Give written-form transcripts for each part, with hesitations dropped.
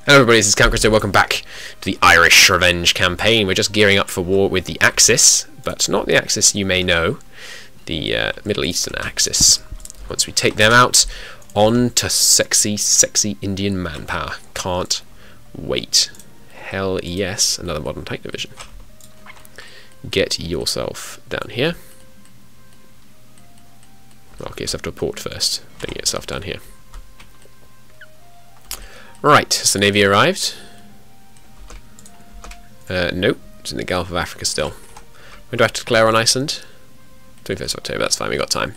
Hello everybody, this is Count Christo. Welcome back to the Irish Revenge campaign. We're just gearing up for war with the Axis, but not the Axis you may know, the Middle Eastern Axis. Once we take them out, on to sexy, sexy Indian manpower. Can't wait. Hell yes, another modern tank division. Get yourself down here. Well, get yourself to a port first, then get yourself down here. Right, has the Navy arrived? Nope, it's in the Gulf of Africa still. When do I have to declare on Iceland? 21st October, that's fine, we got time.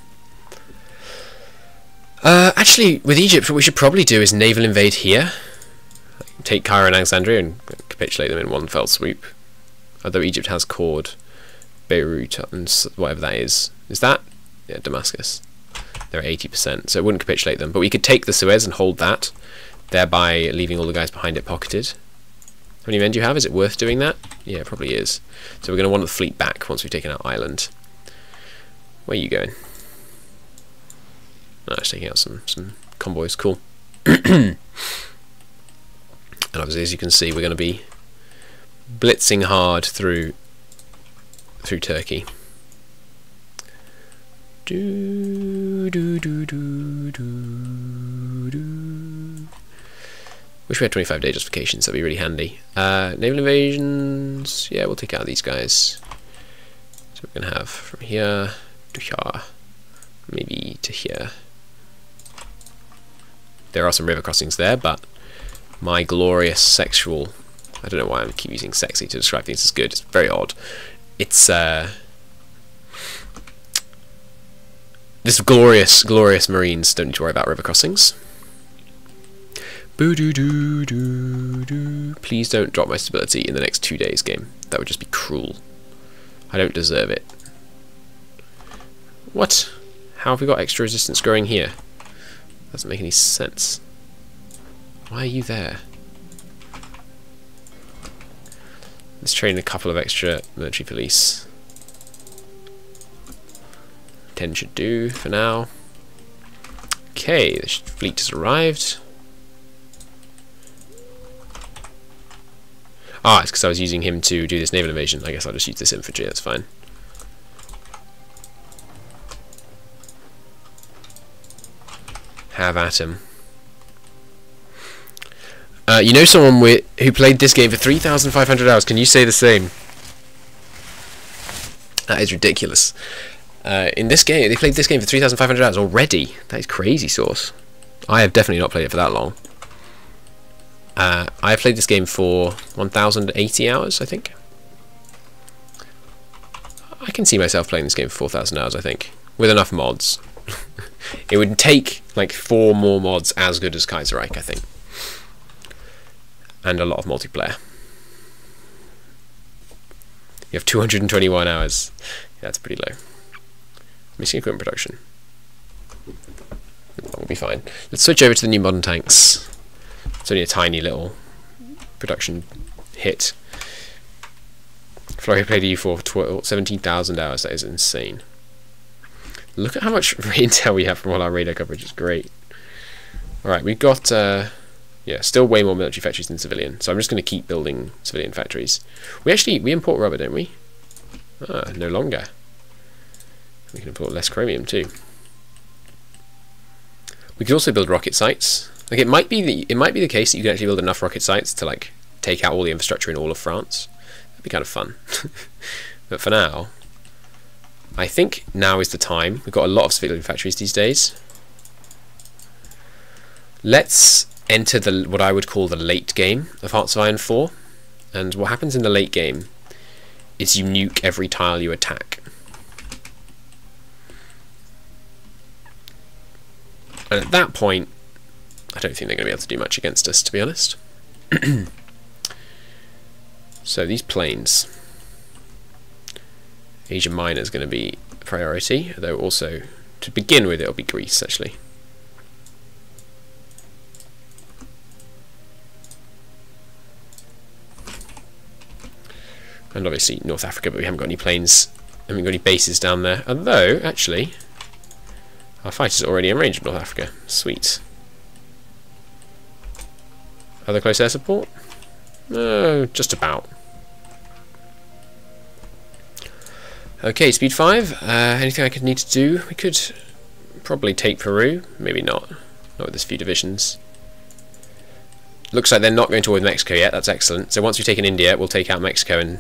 Actually, with Egypt, what we should probably do is naval invade here. Take Cairo and Alexandria and capitulate them in one fell swoop. Although Egypt has cored Beirut and whatever that is. Is that? Yeah, Damascus. They're at 80%, so it wouldn't capitulate them. But we could take the Suez and hold that, thereby leaving all the guys behind it pocketed. How many men do you have? Is it worth doing that? Yeah, it probably is. So we're going to want the fleet back once we've taken out Ireland. Where are you going? Oh, it's taking out some convoys. Cool. And obviously, as you can see, we're going to be blitzing hard through Turkey. Wish we had 25-day justifications, that'd be really handy. Naval invasions, yeah, we'll take out these guys. So we're going to have from here to here, maybe to here. There are some river crossings there, but my glorious sexual... I don't know why I keep using sexy to describe things as good, it's very odd. It's, this glorious, glorious Marines don't need to worry about river crossings. Boo-doo-doo-doo-doo. Please don't drop my stability in the next 2 days game. That would just be cruel. I don't deserve it. What? How have we got extra resistance growing here? Doesn't make any sense. Why are you there? Let's train a couple of extra military police. 10 should do for now. Okay, the fleet has arrived. Ah, it's because I was using him to do this naval invasion. I guess I'll just use this infantry, that's fine. Have at him. You know someone who played this game for 3,500 hours. Can you say the same? That is ridiculous. In this game, they played this game for 3,500 hours already. That is crazy sauce. I have definitely not played it for that long. I played this game for 1,080 hours, I think. I can see myself playing this game for 4,000 hours, I think, with enough mods. It would take like 4 more mods as good as Kaiserreich, I think. And a lot of multiplayer. You have 221 hours. Yeah, that's pretty low. Missing equipment production. We'll be fine. Let's switch over to the new modern tanks. It's only a tiny little production hit. Florey played EU4 for 17,000 hours. That is insane. Look at how much intel we have from all our radar coverage. It's great. Alright, we've got... yeah, still way more military factories than civilian, so I'm just going to keep building civilian factories. We import rubber, don't we? Ah, no longer. We can import less chromium too. We could also build rocket sites. Like it might be the case that you can actually build enough rocket sites to like take out all the infrastructure in all of France. That'd be kind of fun. But for now, I think now is the time. We've got a lot of civilian factories these days. Let's enter what I would call the late game of Hearts of Iron 4. And what happens in the late game is you nuke every tile you attack. And at that point, I don't think they're going to be able to do much against us, to be honest. So these planes. Asia Minor is going to be a priority, though also, to begin with, it'll be Greece, actually. And obviously North Africa, but we haven't got any planes, haven't got any bases down there. Although, actually, our fighters are already in range of North Africa. Sweet. Other close air support? Just about. Okay, speed 5. Anything I could need to do? We could probably take Peru. Maybe not. Not with this few divisions. Looks like they're not going toward Mexico yet. That's excellent. So once we've taken India, we'll take out Mexico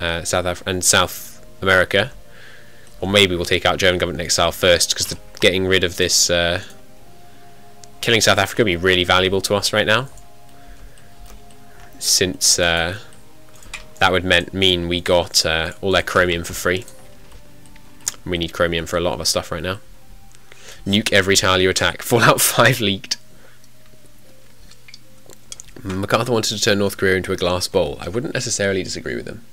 and South America. Or maybe we'll take out German government in exile first, because getting rid of this... killing South Africa would be really valuable to us right now. Since that would mean we got all their chromium for free. We need chromium for a lot of our stuff right now. Nuke every tile you attack. Fallout 5 leaked. MacArthur wanted to turn North Korea into a glass bowl. I wouldn't necessarily disagree with him.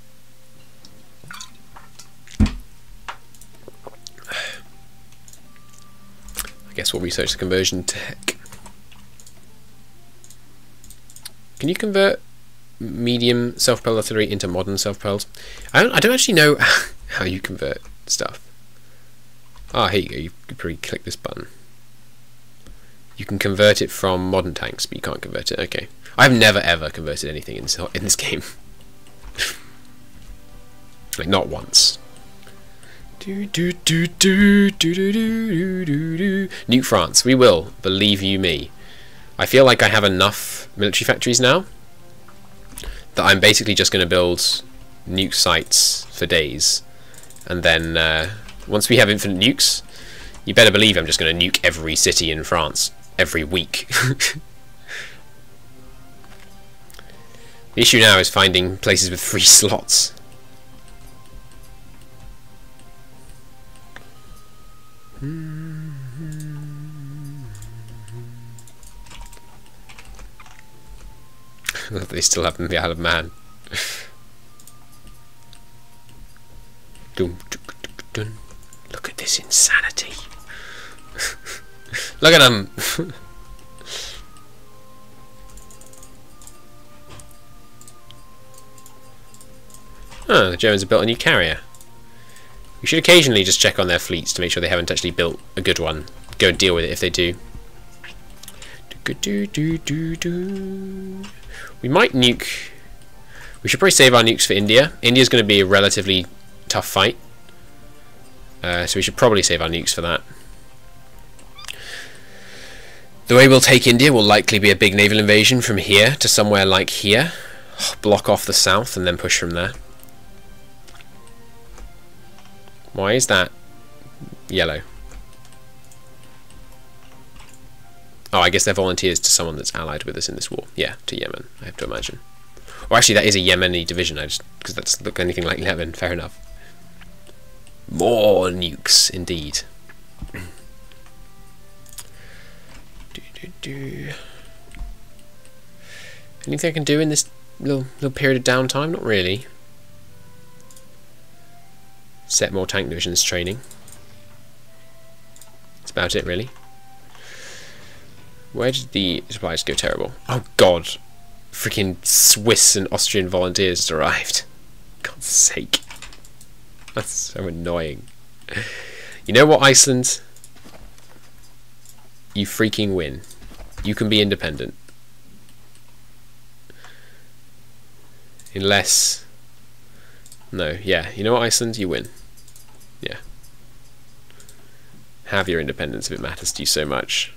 I guess we'll research the conversion tech. Can you convert medium self-propelled artillery into modern self-propelled? I don't actually know how you convert stuff. Ah, here you go. You could probably click this button. You can convert it from modern tanks, but you can't convert it. Okay. I've never ever converted anything in this game. Like, not once. Nuke France. We will. Believe you me. I feel like I have enough military factories now that I'm basically just going to build nuke sites for days. And then once we have infinite nukes, you better believe I'm just going to nuke every city in France every week. The issue now is finding places with free slots. They still haven't been out of man. Look at this insanity. Look at them. Oh, the Germans have built a new carrier. We should occasionally just check on their fleets to make sure they haven't actually built a good one. Go and deal with it if they do. We might nuke... We should probably save our nukes for India. India's going to be a relatively tough fight. So we should probably save our nukes for that. The way we'll take India will likely be a big naval invasion from here to somewhere like here. Block off the south and then push from there. Why is that yellow? Oh, I guess they're volunteers to someone that's allied with us in this war. Yeah, to Yemen, I have to imagine. Or actually, that is a Yemeni division, because that's look anything like Yemen. Fair enough. More nukes, indeed. Anything I can do in this little period of downtime? Not really. Set more tank divisions training. That's about it, really. Where did the supplies go terrible? Oh god. Freaking Swiss and Austrian volunteers just arrived. God's sake. That's so annoying. You know what, Iceland? You freaking win. You can be independent. Unless... No, yeah. You know what, Iceland? You win. Yeah. Have your independence if it matters to you so much.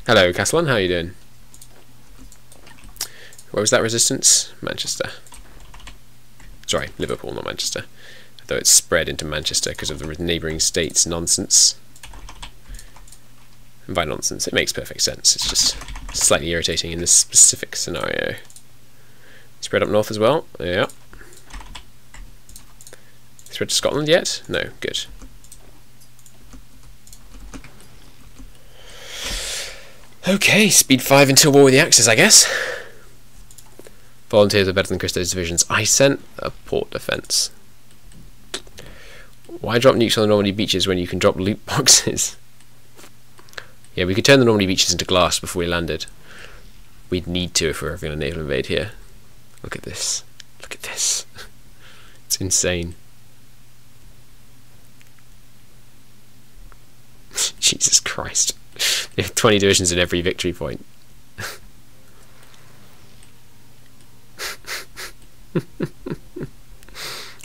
Hello, Castellan. How are you doing? Where was that resistance? Manchester. Sorry, Liverpool, not Manchester. Though it's spread into Manchester because of the neighbouring states' nonsense. And by nonsense, it makes perfect sense. It's just slightly irritating in this specific scenario. Spread up north as well. Yeah. Spread to Scotland yet? No, good. Okay, speed 5 until war with the Axis, I guess. Volunteers are better than Christo's divisions. I sent a port defence. Why drop nukes on the Normandy beaches when you can drop loot boxes? Yeah, we could turn the Normandy beaches into glass before we landed. We'd need to if we were ever going to naval invade here. Look at this. Look at this. It's insane. Jesus Christ. They have 20 divisions in every victory point.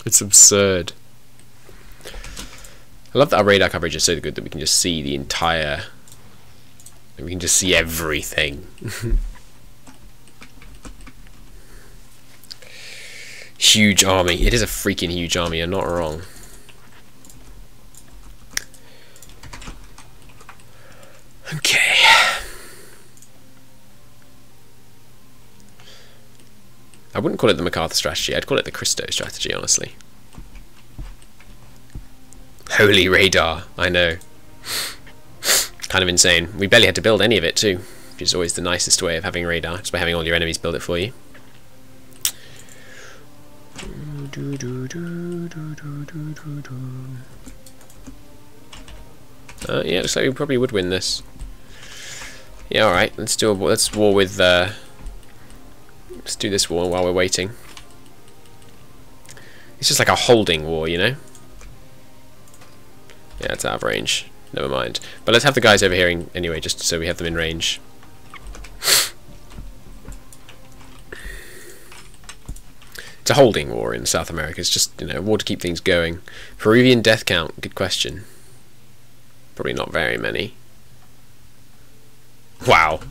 It's absurd. I love that our radar coverage is so good that we can just see the entire... We can just see everything. Huge army. It is a freaking huge army, you're not wrong. Okay. I wouldn't call it the MacArthur strategy, I'd call it the Christo strategy, honestly. Holy radar, I know. Kind of insane. We barely had to build any of it too, which is always the nicest way of having radar, just by having all your enemies build it for you. Yeah, looks like we probably would win this. Yeah, alright, let's do let's war with let's do this war while we're waiting. It's just like a holding war, you know? Yeah, it's out of range. Never mind. But let's have the guys over here anyway, just so we have them in range. It's a holding war in South America. It's just, you know, a war to keep things going. Peruvian death count, good question. Probably not very many. Wow.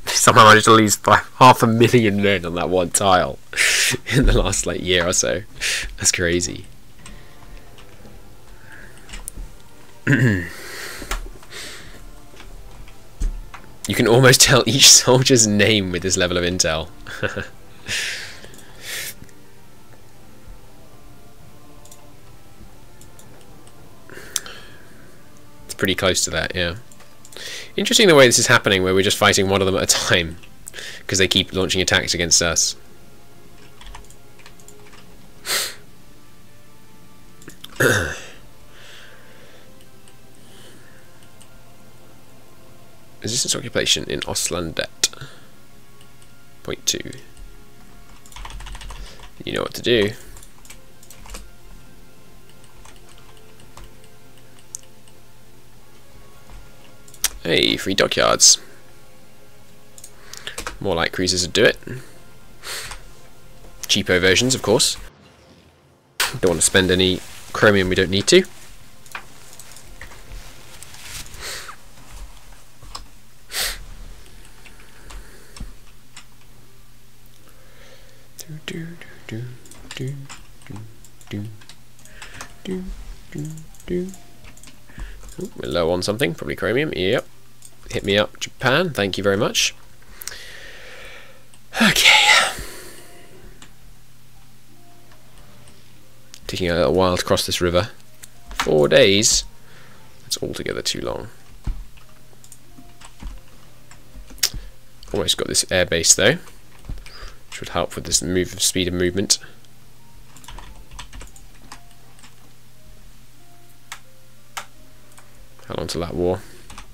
Somehow managed to lose by 500,000 men on that one tile in the last like year or so. That's crazy. You can almost tell each soldier's name with this level of intel. It's pretty close to that, yeah. Interesting the way this is happening, where we're just fighting one of them at a time, because they keep launching attacks against us. Resistance occupation in Oslandet. Point 2. You know what to do. Hey, free dockyards. More light cruisers would do it. Cheapo versions, of course. Don't want to spend any chromium we don't need to. Ooh, we're low on something, probably chromium. Yep. Hit me up, Japan. Thank you very much. Okay. Taking a little while to cross this river. 4 days. That's altogether too long. Almost got this air base though, which would help with this speed of movement. How long till that war?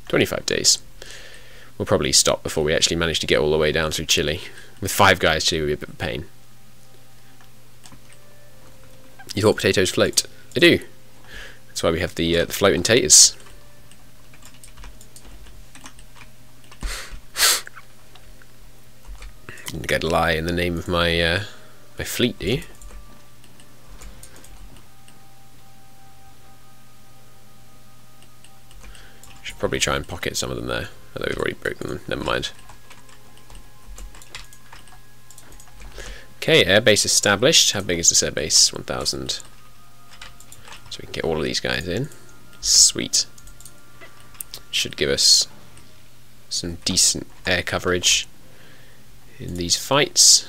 25 days. We'll probably stop before we actually manage to get all the way down through Chile. With 5 guys, Chile would be a bit of a pain. You thought potatoes float? They do. That's why we have the floating taters. Didn't get a lie in the name of my my fleet, do you? Should probably try and pocket some of them there, although we've already broken them. Never mind. Okay, airbase established. How big is this airbase? 1,000. So we can get all of these guys in. Sweet. Should give us some decent air coverage in these fights.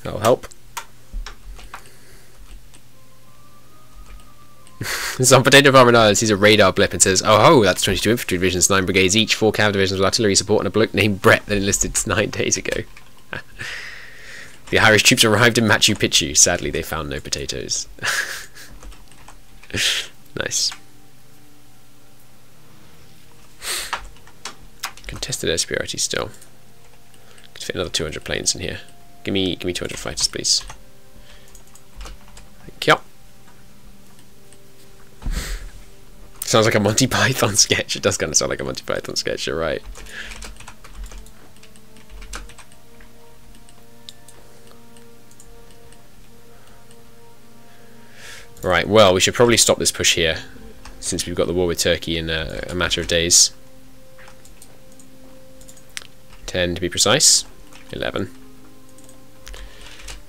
That'll help. Some potato farmer knows sees a radar blip and says, "Oh ho, that's 22 infantry divisions, 9 brigades each, 4 cav divisions with artillery support, and a bloke named Brett that enlisted 9 days ago." The Irish troops arrived in Machu Picchu. Sadly, they found no potatoes. Nice. Contested air superiority still. Could fit another 200 planes in here. Give me 200 fighters, please. Thank you. Sounds like a Monty Python sketch. It does kind of sound like a Monty Python sketch, you're right. Right, well, we should probably stop this push here, since we've got the war with Turkey in a matter of days. 10 to be precise. 11.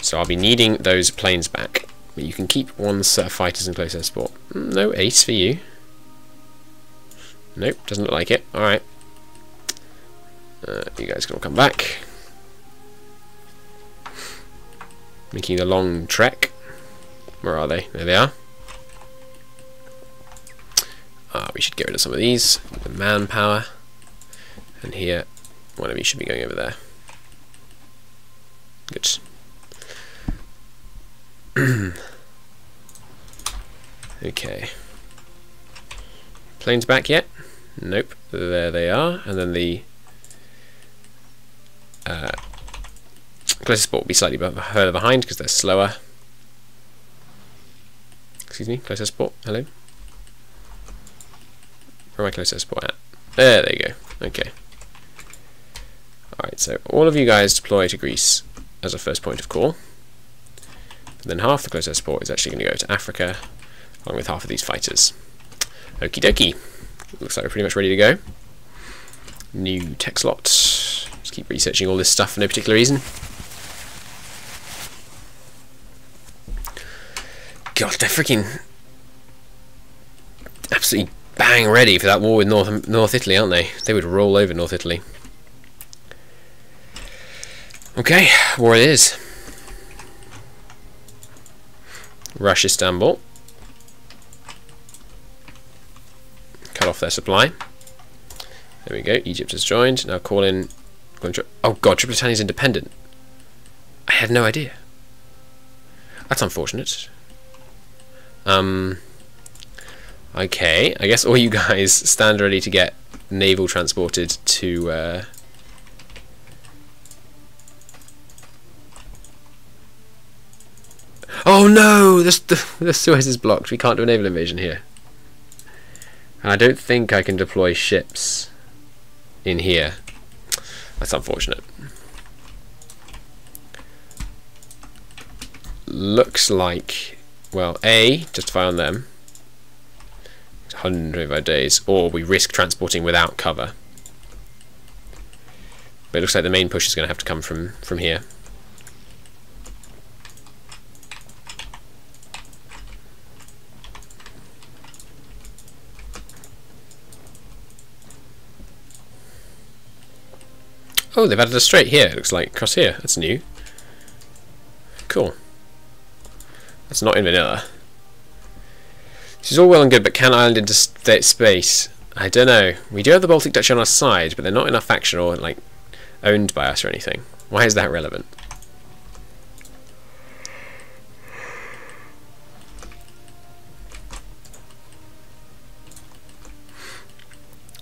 So I'll be needing those planes back. But you can keep one set of fighters in close air support. No ace for you. Nope, doesn't look like it. Alright. You guys can all come back. Making the long trek. Where are they? There they are. We should get rid of some of these. The manpower. And here, one of you should be going over there. Good. Okay. Planes back yet? Nope. There they are. And then the closest support will be slightly further behind because they're slower. Excuse me, closest support. Hello? Where am I closest support at? There you go. Okay. Alright, so all of you guys deploy to Greece as a first point of call. And then half the close air support is actually going to go to Africa, along with half of these fighters. Okie dokie. Looks like we're pretty much ready to go. New tech slot. Just keep researching all this stuff for no particular reason. God, they're freaking absolutely bang ready for that war with North Italy, aren't they? They would roll over North Italy. Okay, war it is. Rush Istanbul. Cut off their supply. There we go, Egypt has joined. Now call in... Oh god, Tripolitania's independent. I had no idea. That's unfortunate. Okay, I guess all you guys stand ready to get naval transported to... Oh no! The Suez is blocked. We can't do a naval invasion here. And I don't think I can deploy ships in here. That's unfortunate. Looks like, well, A, justify on them. 125 days, or we risk transporting without cover. But it looks like the main push is going to have to come from here. Oh, they've added a strait here, it looks like, across here. That's new. Cool. That's not in vanilla. This is all well and good, but can Ireland interstate space? I don't know. We do have the Baltic Duchy on our side, but they're not in our faction or, like, owned by us or anything. Why is that relevant?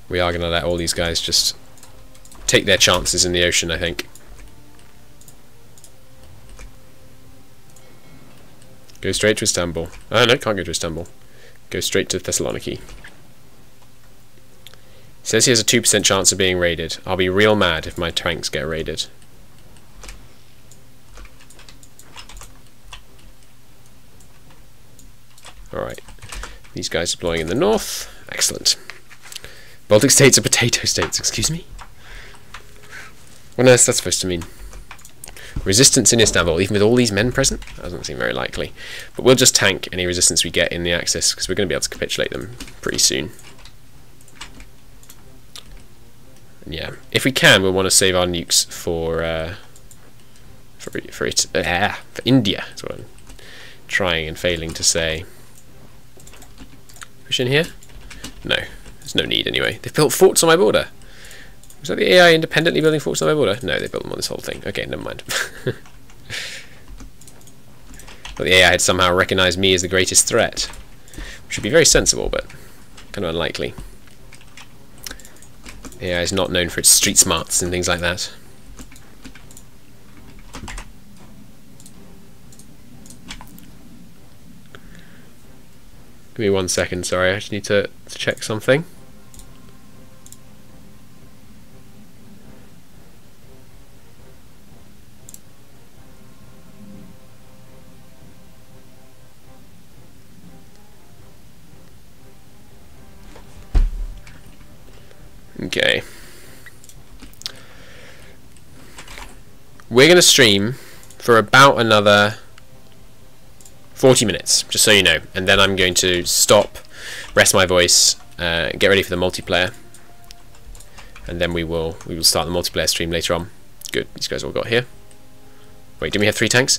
We are going to let all these guys just take their chances in the ocean, I think. Go straight to Istanbul. Oh no, can't go to Istanbul. Go straight to Thessaloniki. It says he has a 2% chance of being raided. I'll be real mad if my tanks get raided. Alright. These guys deploying in the north. Excellent. Baltic states are potato states, excuse me? What on earth is that supposed to mean? Resistance in Istanbul, even with all these men present? That doesn't seem very likely. But we'll just tank any resistance we get in the Axis, because we're going to be able to capitulate them pretty soon. And yeah, if we can, we'll want to save our nukes for India. That's what I'm trying and failing to say. Push in here? No, there's no need anyway. They've built forts on my border. Was that the AI independently building forts on my border? No, they built them on this whole thing. Okay, never mind. But the AI had somehow recognised me as the greatest threat. Which would be very sensible, but kind of unlikely. The AI is not known for its street smarts and things like that. Give me 1 second, sorry, I just need to check something. Okay. We're going to stream for about another 40 minutes, just so you know, and then I'm going to stop, rest my voice, get ready for the multiplayer, and then we will start the multiplayer stream later on. Good, these guys all got here. Wait, didn't we have 3 tanks?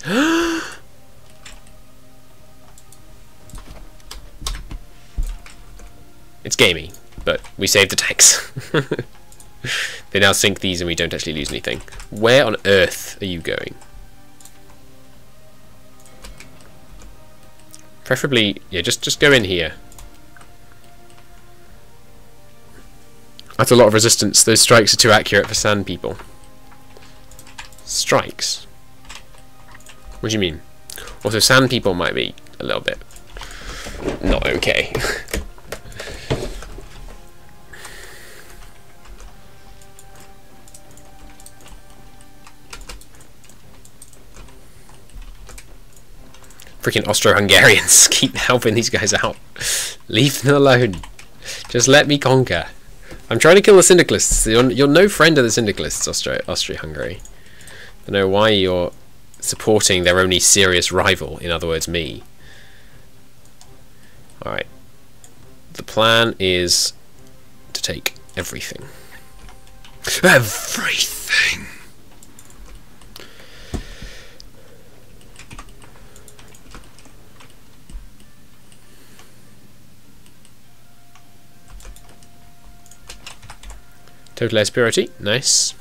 It's gamey, but we saved the tanks. They now sink these and we don't actually lose anything. Where on earth are you going? Preferably, yeah, just go in here. That's a lot of resistance. Those strikes are too accurate for sand people. Strikes? What do you mean? Also, sand people might be a little bit not okay. Freaking Austro-Hungarians keep helping these guys out. Leave them alone. Just let me conquer. I'm trying to kill the Syndicalists. You're no friend of the Syndicalists, Austria-Hungary. I don't know why you're supporting their only serious rival, in other words, me. Alright. The plan is to take everything. Everything! Total air superiority, nice.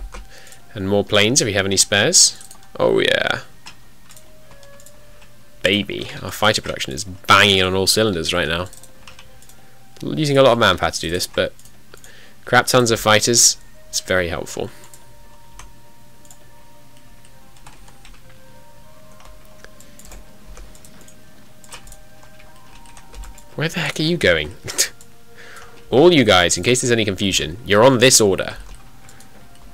And more planes if we have any spares. Oh yeah. Baby, our fighter production is banging on all cylinders right now. Using a lot of manpower to do this, but crap tons of fighters, it's very helpful. Where the heck are you going? All you guys, in case there's any confusion, you're on this order.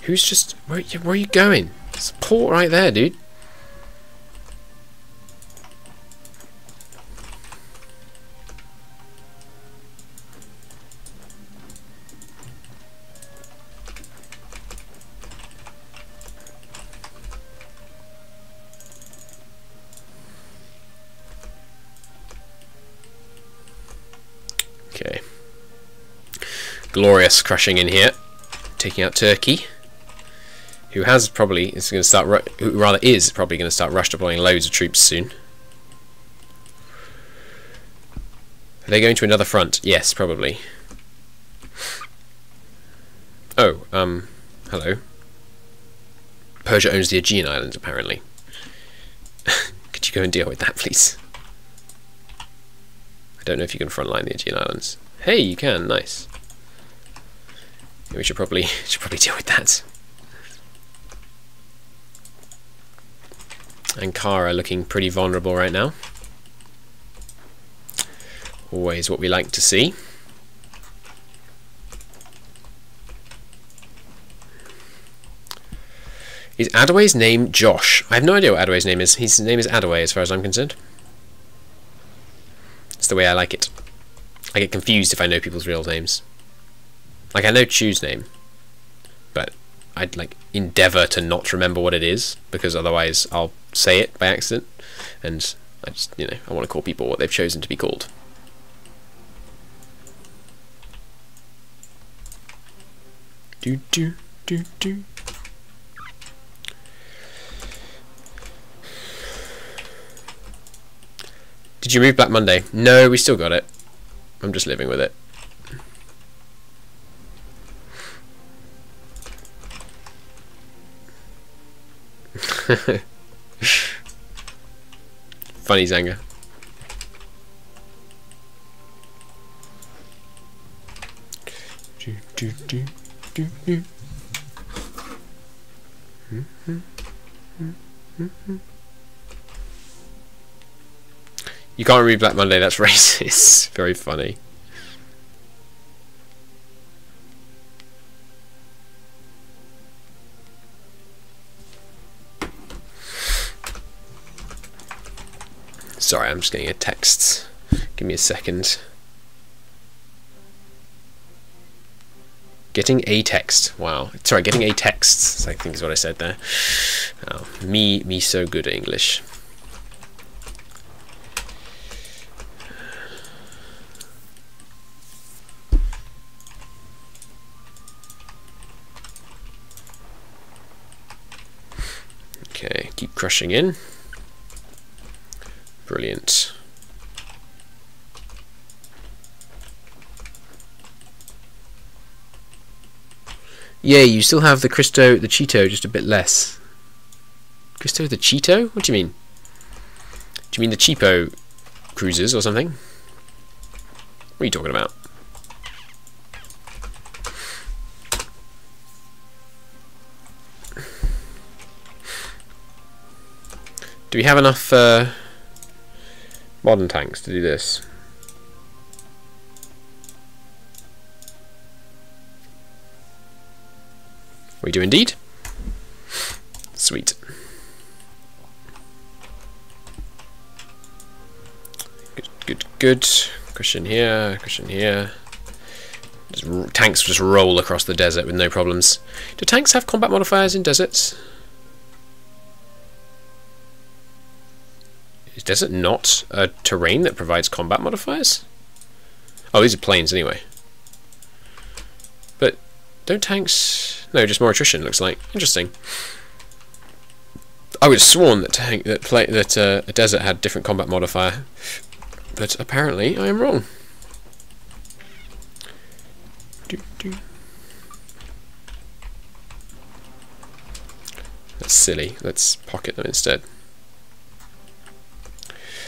Who's just... Where are you going? There's a port right there, dude. Okay. Glorious crushing in here, taking out Turkey, who is probably going to start rush deploying loads of troops soon. Are they going to another front? Yes, probably. Oh, hello. Persia owns the Aegean Islands, apparently. Could you go and deal with that, please? I don't know if you can frontline the Aegean Islands. Hey, you can. Nice. We should probably deal with that. Ankara looking pretty vulnerable right now. Always what we like to see. Is Adaway's name Josh? I have no idea what Adaway's name is. His name is Adaway as far as I'm concerned. It's the way I like it. I get confused if I know people's real names. Like, I know Chu's name, but I'd like endeavour to not remember what it is, because otherwise I'll say it by accident, and I just, you know, I want to call people what they've chosen to be called. Do do do do. Did you move Black Monday? No, we still got it. I'm just living with it. Funny Zanga. You can't read Black Monday, that's racist. Very funny. Sorry, I'm just getting a text. Give me a second. Getting a text. Wow. Sorry, getting a text, I think is what I said there. Oh, me so good at English. Okay, keep crushing in. Brilliant. Yeah, you still have the Cristo, the Cheeto, just a bit less. Cristo the Cheeto? What do you mean? Do you mean the cheapo cruisers or something? What are you talking about? Do we have enough modern tanks to do this? We do indeed. Sweet. Good, good, good. Cushion here, cushion here. Tanks just roll across the desert with no problems. Do tanks have combat modifiers in deserts? Is desert not a terrain that provides combat modifiers? Oh, these are plains anyway. But don't tanks... No, just more attrition, looks like. Interesting. I would have sworn that a desert had different combat modifier, but apparently I am wrong. That's silly. Let's pocket them instead.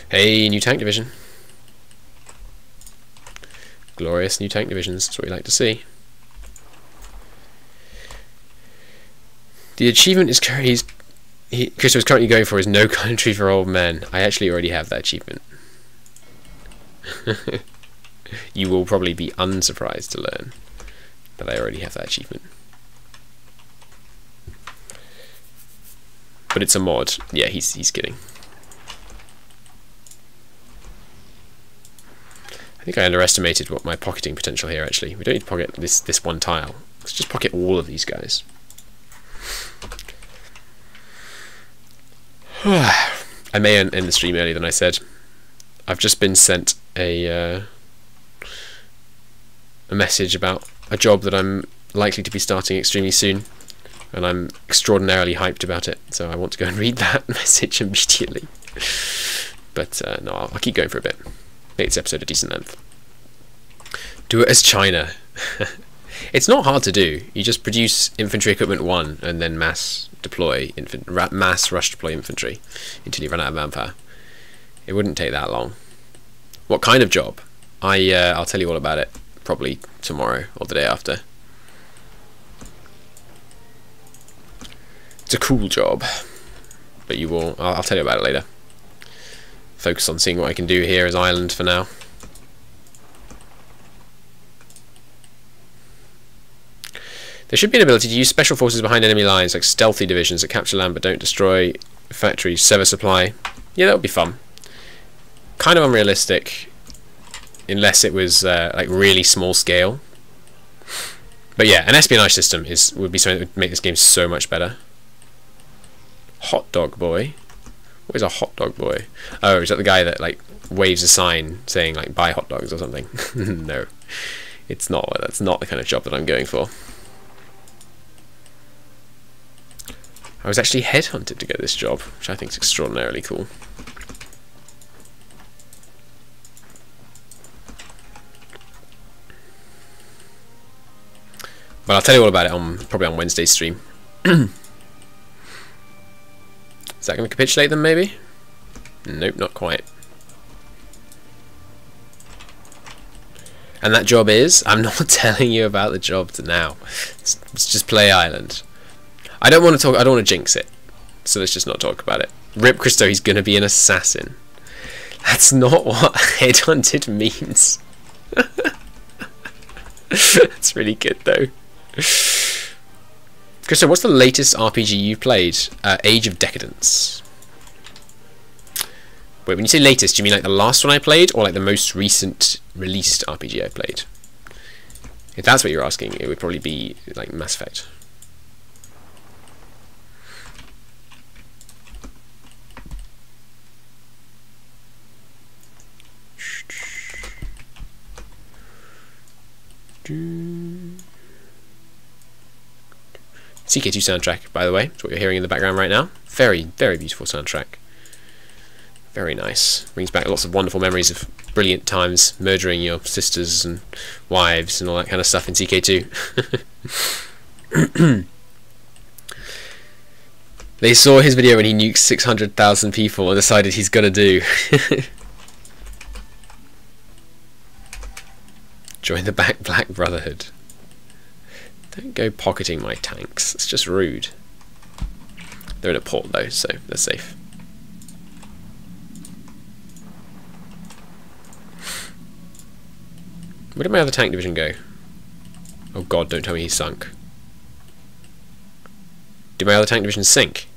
Hey, new tank division. Glorious new tank divisions. That's what we like to see. The achievement is Christo is currently going for is No Country for Old Men. I actually already have that achievement. You will probably be unsurprised to learn that I already have that achievement. But it's a mod. Yeah, he's kidding. I think I underestimated what my pocketing potential here. Actually, we don't need to pocket this one tile. Let's just pocket all of these guys. I may end the stream earlier than I said. I've just been sent a message about a job that I'm likely to be starting extremely soon, and I'm extraordinarily hyped about it, so I want to go and read that message immediately. But no, I'll keep going for a bit. Make this episode a decent length. Do it as China. It's not hard to do. You just produce infantry equipment 1 and then mass rush deploy infantry until you run out of manpower. It wouldn't take that long. What kind of job? I'll tell you all about it probably tomorrow or the day after. It's a cool job, but you will. I'll tell you about it later. Focus on seeing what I can do here as Ireland for now. There should be an ability to use special forces behind enemy lines, like stealthy divisions that capture land but don't destroy factories, sever supply. Yeah, that would be fun. Kind of unrealistic, unless it was like really small scale. But yeah, an espionage system would be something that would make this game so much better. Hot dog boy. What is a hot dog boy? Oh, is that the guy that like waves a sign saying like buy hot dogs or something? No, it's not. That's not the kind of job that I'm going for. I was actually headhunted to get this job, which I think is extraordinarily cool. But I'll tell you all about it probably on Wednesday's stream. Is that going to capitulate them, maybe? Nope, not quite. And that job is... I'm not telling you about the job now. Let's just play Ireland. I don't want to jinx it. So let's just not talk about it. Rip Christo, he's going to be an assassin. That's not what headhunted means. That's really good though. Christo, what's the latest RPG you played? Age of Decadence. Wait, when you say latest, do you mean like the last one I played, or like the most recent released RPG I played? If that's what you're asking, it would probably be like Mass Effect. CK2 soundtrack, by the way, is what you're hearing in the background right now. Very, very beautiful soundtrack. Very nice. Brings back lots of wonderful memories of brilliant times murdering your sisters and wives and all that kind of stuff in CK2. They saw his video when he nuked 600,000 people and decided he's gonna do. Join the Black Brotherhood. Don't go pocketing my tanks. It's just rude. They're in a port though, so they're safe. Where did my other tank division go? Oh god, don't tell me he's sunk. Did my other tank division sink?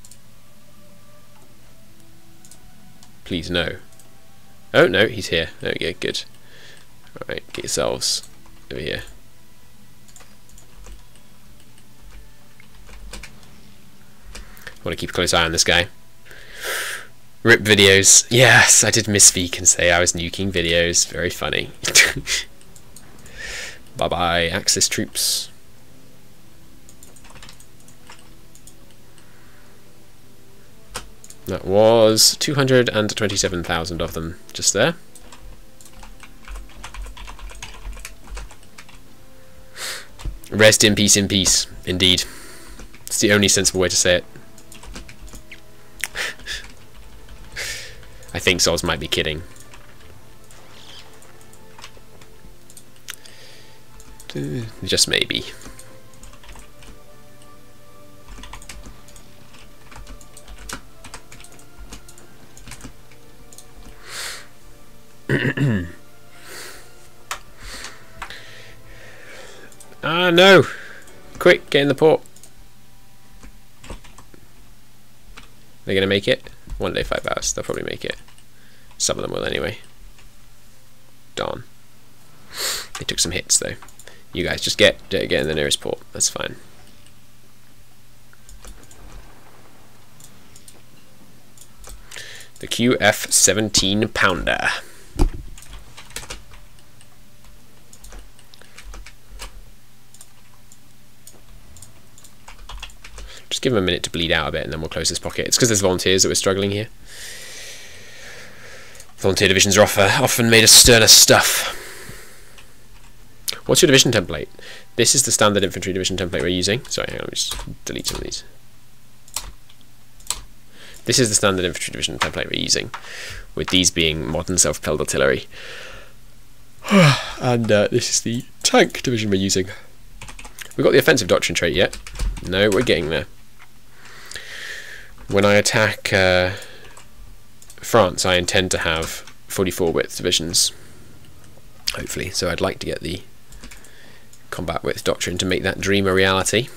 Please, no. Oh no, he's here. There we go, good. Alright, get yourselves over here. I want to keep a close eye on this guy. RIP videos. Yes, I did misspeak and say I was nuking videos. Very funny. Bye-bye, Axis troops. That was 227,000 of them just there. Rest in peace, indeed. It's the only sensible way to say it. I think Sols might be kidding. Just maybe. Ah, no! Quick, get in the port. They're gonna make it? 1 day, 5 hours. They'll probably make it. Some of them will anyway. Darn. They took some hits though. You guys just get in the nearest port. That's fine. The QF 17 pounder. Just give them a minute to bleed out a bit and then we'll close this pocket. It's because there's volunteers that we're struggling here. Volunteer divisions are often made of sterner stuff. What's your division template? This is the standard infantry division template we're using. Sorry, hang on, let me just delete some of these. This is the standard infantry division template we're using, with these being modern self-propelled artillery. And this is the tank division we're using. We've got the offensive doctrine trait yet. No, we're getting there. When I attack France, I intend to have 44 width divisions, hopefully. So I'd like to get the combat width doctrine to make that dream a reality.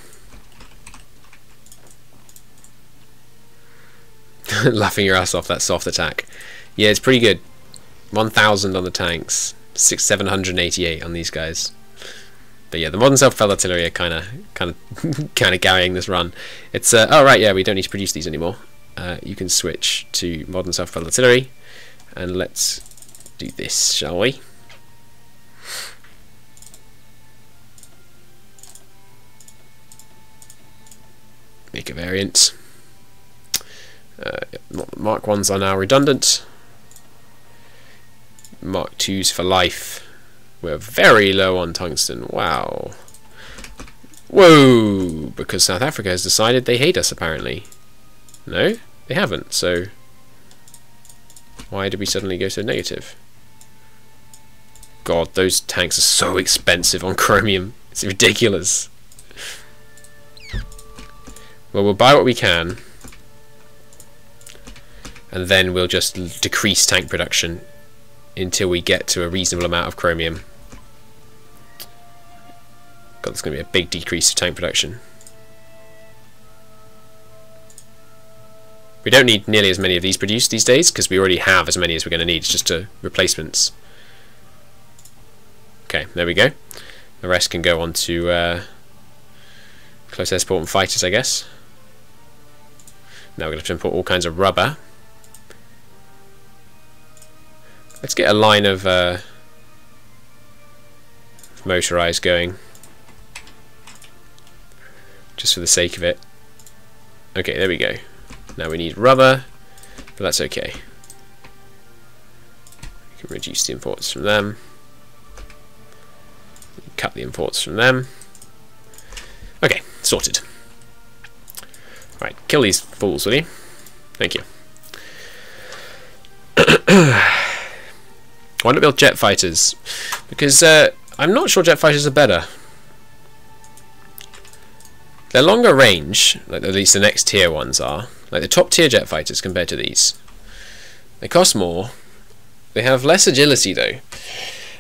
Laughing your ass off, that soft attack. Yeah, it's pretty good. 1,000 on the tanks, 788 on these guys. But yeah, the modern self-propelled artillery are kind of carrying this run. It's oh right, yeah, we don't need to produce these anymore. You can switch to modern self-propelled artillery, and let's do this, shall we? Make a variant. Mark 1s are now redundant. Mark 2s for life. We're very low on tungsten. Wow. Whoa! Because South Africa has decided they hate us, apparently. No? They haven't, so... why did we suddenly go so negative? God, those tanks are so expensive on chromium. It's ridiculous. Well, we'll buy what we can. and then we'll just decrease tank production until we get to a reasonable amount of chromium. God, there's going to be a big decrease of tank production. We don't need nearly as many of these produced these days because we already have as many as we're going to need. It's just replacements. Okay, there we go. The rest can go on to close air support and fighters, I guess. Now we're going to have to import all kinds of rubber. Let's get a line of motorized going, just for the sake of it. Okay, there we go. Now we need rubber, but that's okay. We can reduce the imports from them. Cut the imports from them. Okay, sorted. Right, kill these fools, will you? Thank you. Why not build jet fighters? Because I'm not sure jet fighters are better. They're longer range, like at least the next tier ones are. Like the top tier jet fighters compared to these. They cost more. They have less agility though.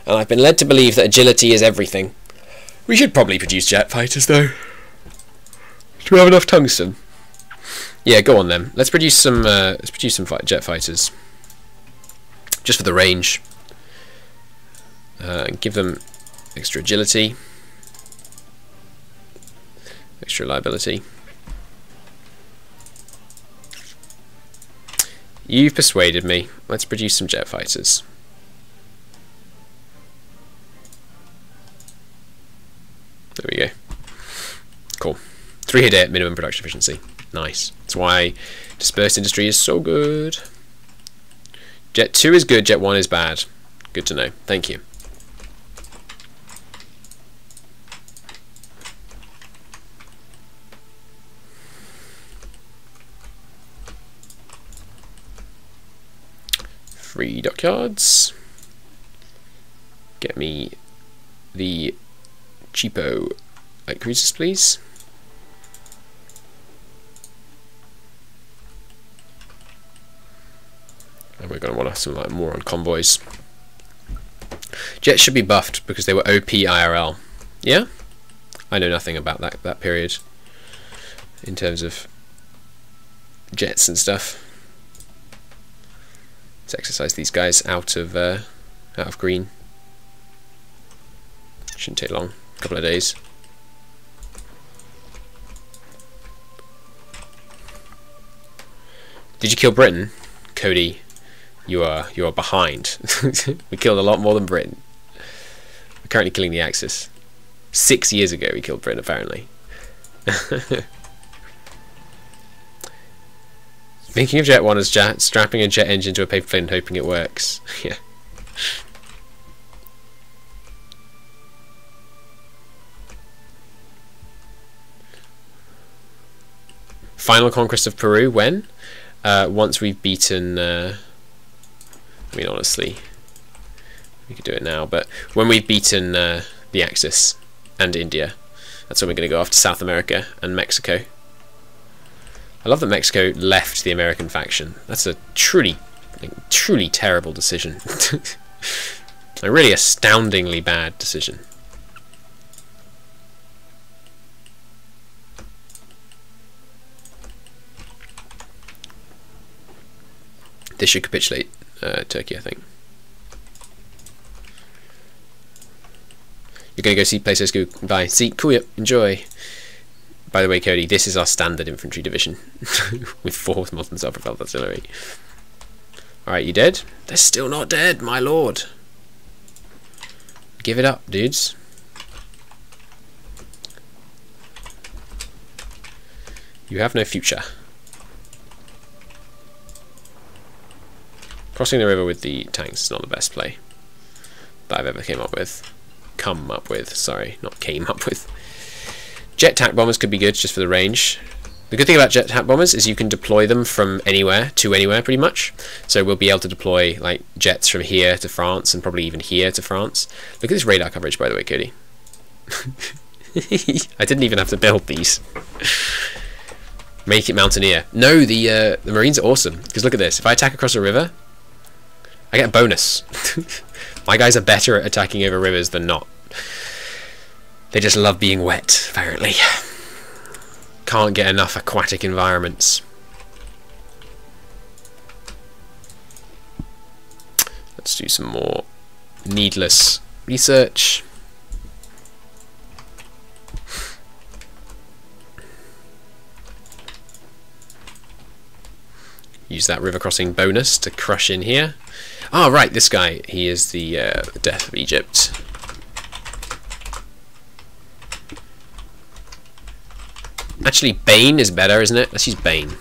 And I've been led to believe that agility is everything. We should probably produce jet fighters though. Do we have enough tungsten? Yeah, go on then. Let's produce some jet fighters. Just for the range. Give them extra agility. Extra reliability. You've persuaded me. Let's produce some jet fighters. There we go. Cool. 3 a day at minimum production efficiency. Nice. That's why dispersed industry is so good. Jet 2 is good, Jet 1 is bad. Good to know. Thank you. Free dockyards. Get me the cheapo light cruisers, please. And we're going to want some more on convoys. Jets should be buffed because they were OP IRL. Yeah? I know nothing about that period in terms of jets and stuff. Let's exercise these guys out of green. Shouldn't take long. A couple of days. Did you kill Britain? Cody, you are behind. We killed a lot more than Britain. We're currently killing the Axis. 6 years ago we killed Britain, apparently. Thinking of Jet 1 as strapping a jet engine to a paper plane and hoping it works. Yeah. Final conquest of Peru, when? Once we've beaten... I mean, honestly, we could do it now, but when we've beaten the Axis and India, that's when we're going to go after South America and Mexico. I love that Mexico left the American faction. That's a truly terrible decision. A really astoundingly bad decision. This should capitulate Turkey, I think. You're going to go see Places Go. Bye. See, cool, yep, enjoy. By the way, Cody, this is our standard infantry division with 4 modern self-propelled artillery. Alright, you dead? They're still not dead, my lord. Give it up, dudes. You have no future. Crossing the river with the tanks is not the best play that I've ever came up with. Sorry, not came up with. Jet tack bombers could be good just for the range. The good thing about jet tack bombers is you can deploy them from anywhere to anywhere pretty much. So we'll be able to deploy like jets from here to France and probably even here to France. Look at this radar coverage, by the way, Cody. I didn't even have to build these. Make it Mountaineer. No, the Marines are awesome. Because look at this. If I attack across a river, I get a bonus. My guys are better at attacking over rivers than not. They just love being wet, apparently. Can't get enough aquatic environments. Let's do some more needless research. Use that river crossing bonus to crush in here. Ah, right, this guy. He is the death of Egypt. Actually, Bane is better, isn't it? Let's use Bane.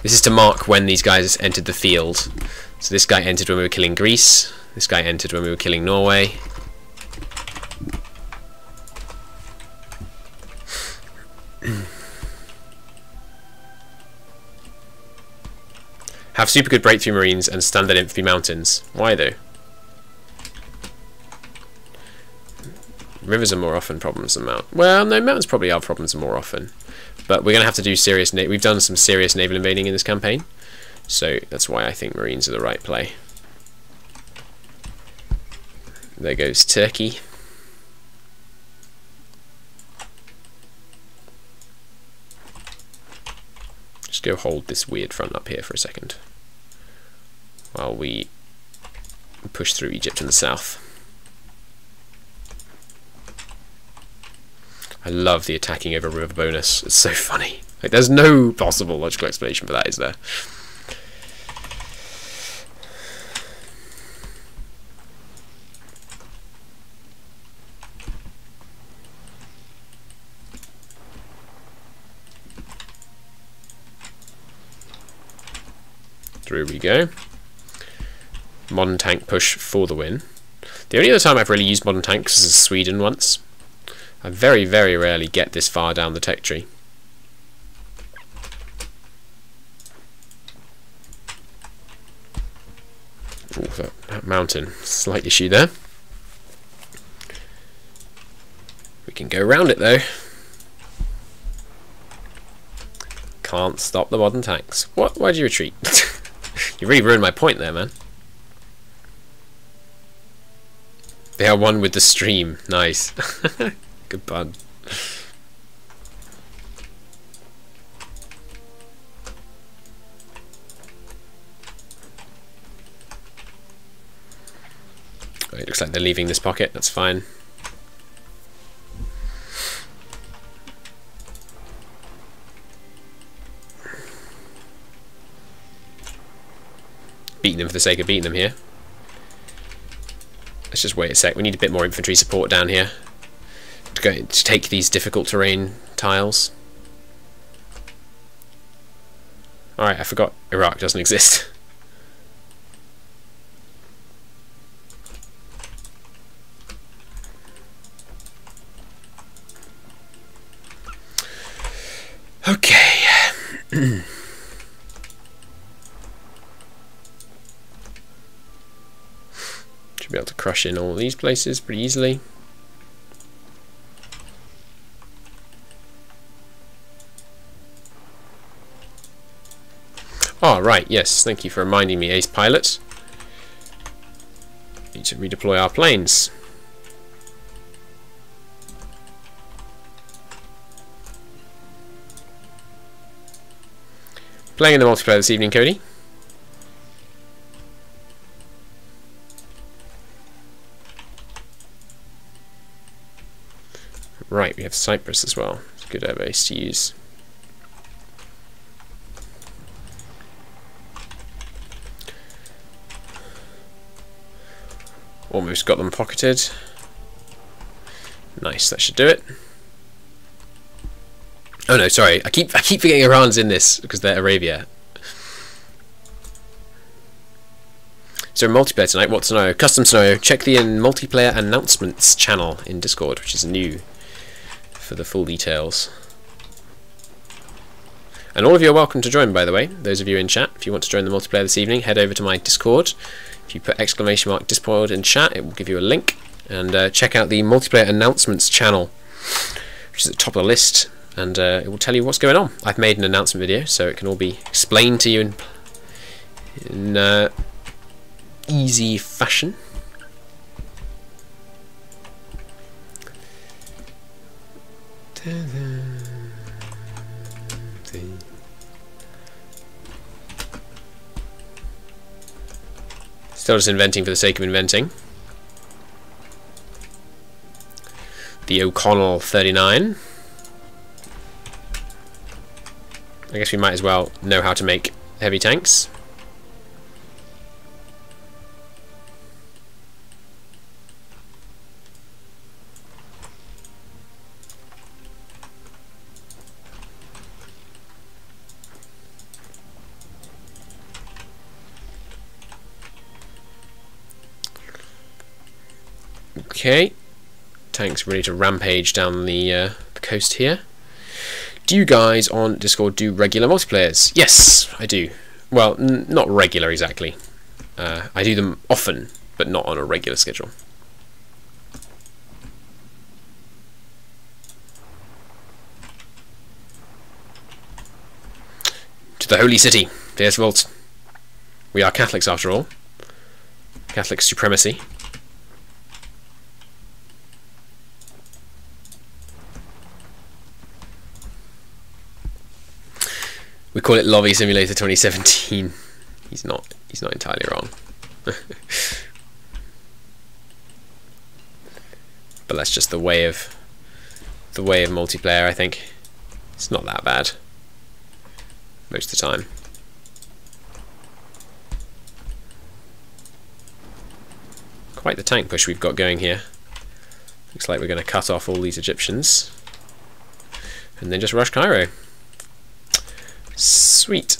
This is to mark when these guys entered the field. So this guy entered when we were killing Greece. This guy entered when we were killing Norway. Have super good breakthrough marines and standard infantry mountains. Why though? Rivers are more often problems than mountains. Well, no, mountains probably are problems more often. But we're going to have to do serious... We've done some serious naval invading in this campaign. So that's why I think marines are the right play. There goes Turkey. Just go hold this weird front up here for a second. While we push through Egypt in the south. I love the attacking over river bonus. It's so funny. Like, there's no possible logical explanation for that, is there? Through we go. Modern tank push for the win. The only other time I've really used modern tanks is Sweden once. I very, very rarely get this far down the tech tree. Ooh, that mountain, slight issue there. We can go around it though. Can't stop the modern tanks. What? Why'd you retreat? You really ruined my point there, man. They are one with the stream. Nice. Good pun. It looks like they're leaving this pocket. That's fine. Beating them for the sake of beating them here. Let's just wait a sec. We need a bit more infantry support down here to take these difficult terrain tiles. Alright, I forgot Iraq doesn't exist. Okay. Should be able to crush in all these places pretty easily. Oh, right, yes, thank you for reminding me, Ace Pilot. Need to redeploy our planes. Playing in the multiplayer this evening, Cody. Right, we have Cyprus as well. It's a good air base to use. Almost got them pocketed. Nice, that should do it. Oh no, sorry. I keep forgetting Iran's in this because they're Arabia. So multiplayer tonight, what scenario? Custom scenario. Check the multiplayer announcements channel in Discord, which is new, for the full details. And all of you are welcome to join, by the way. Those of you in chat, if you want to join the multiplayer this evening, head over to my Discord. If you put !Discord in chat, it will give you a link, and check out the multiplayer announcements channel, which is at the top of the list, and it will tell you what's going on. I've made an announcement video, so it can all be explained to you in easy fashion. Still just inventing for the sake of inventing. The O'Connell 39. I guess we might as well know how to make heavy tanks. Okay, tanks ready to rampage down the coast here. Do you guys on Discord do regular multiplayers? Yes, I do. Well, not regular exactly. I do them often, but not on a regular schedule. To the Holy City, dearest Vault. We are Catholics after all. Catholic supremacy. We call it Lobby Simulator 2017. He's not entirely wrong. But that's just the way of multiplayer, I think. It's not that bad most of the time. Quite the tank push we've got going here. Looks like we're going to cut off all these Egyptians and then just rush Cairo. Sweet.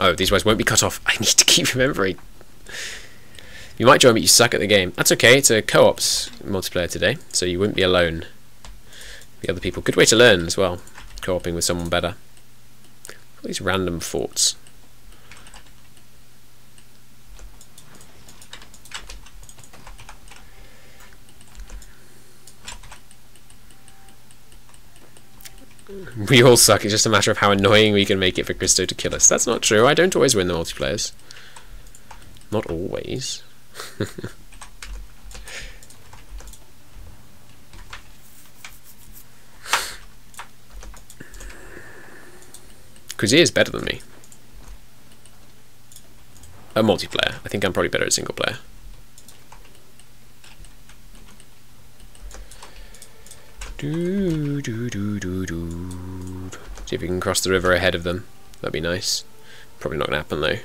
Oh, these guys won't be cut off. I need to keep remembering. You might join, but you suck at the game. That's okay. It's a co-ops multiplayer today, so you wouldn't be alone. The other people. Good way to learn as well. Co-oping with someone better. All these random forts. We all suck, it's just a matter of how annoying we can make it for Christo to kill us. That's not true, I don't always win the multiplayers. Not always. Kuzier is better than me. A multiplayer. I think I'm probably better at single player. See if we can cross the river ahead of them. That'd be nice. Probably not gonna happen though.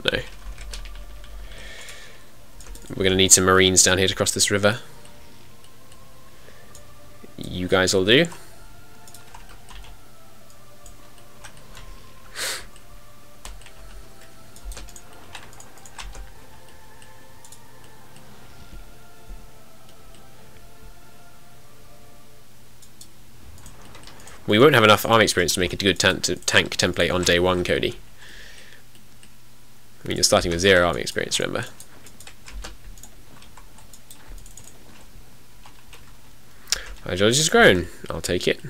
No. We're gonna need some marines down here to cross this river. You guys will do. We won't have enough army experience to make a good tank template on day one, Cody. I mean, you're starting with 0 army experience, remember? Ideology has grown. I'll take it. I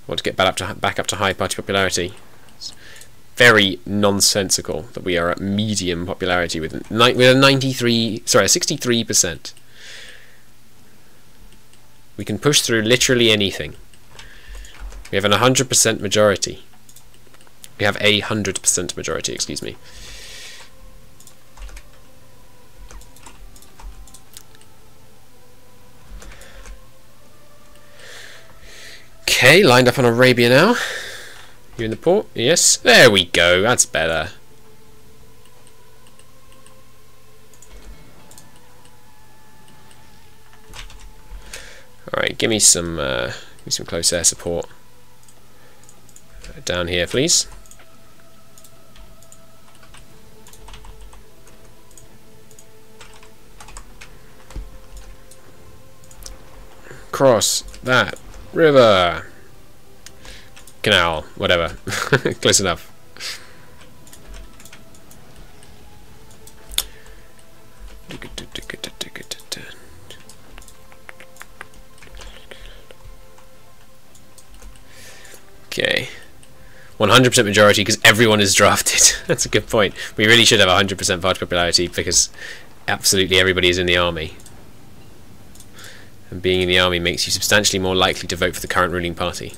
want to get back up to high party popularity. It's very nonsensical that we are at medium popularity with a 63%. We can push through literally anything. We have an 100% majority. We have a 100% majority, excuse me. Okay, lined up on Arabia now. You in the port? Yes. There we go, that's better. Alright, give me some close air support. Down here, please. Cross that river. Canal, whatever. Close enough. 100% majority because everyone is drafted. That's a good point. We really should have 100% party popularity because absolutely everybody is in the army. And being in the army makes you substantially more likely to vote for the current ruling party.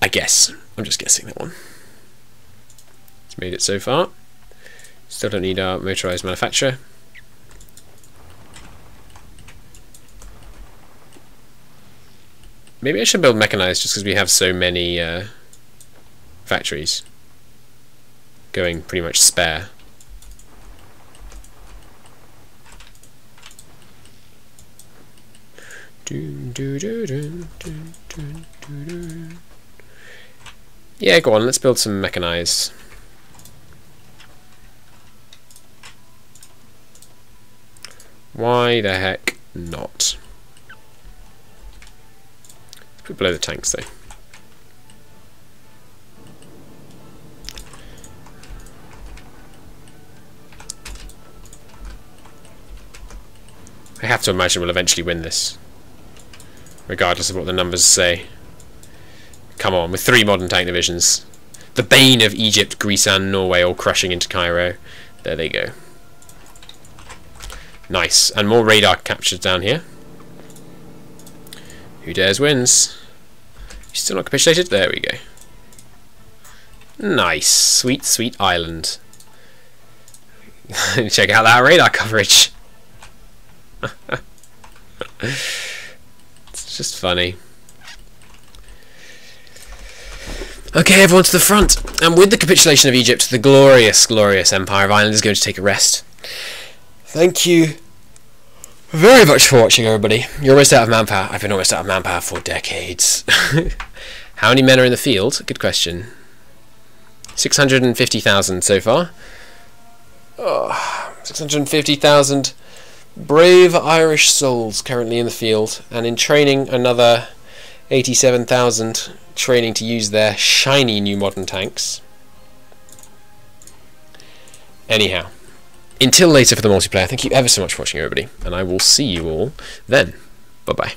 I guess. I'm just guessing that one. It's made it so far. Still don't need our motorised manufacturer. Maybe I should build mechanised just because we have so many factories going pretty much spare. Yeah, go on, let's build some mechanised. Why the heck not? Let's put below the tanks though. I have to imagine we'll eventually win this, regardless of what the numbers say. Come on, with 3 modern tank divisions. The bane of Egypt, Greece and Norway all crushing into Cairo. There they go. Nice. And more radar captures down here. Who dares wins. Still not capitulated? There we go. Nice. Sweet, sweet island. Check out that radar coverage. It's just funny. Okay, everyone to the front. And with the capitulation of Egypt, the glorious, glorious Empire of Ireland is going to take a rest. Thank you very much for watching, everybody. You're almost out of manpower. I've been almost out of manpower for decades. How many men are in the field? Good question. 650,000 so far. Oh, 650,000 brave Irish souls currently in the field, and in training another 87,000 training to use their shiny new modern tanks. Anyhow, until later for the multiplayer, thank you ever so much for watching, everybody, and I will see you all then. Bye bye.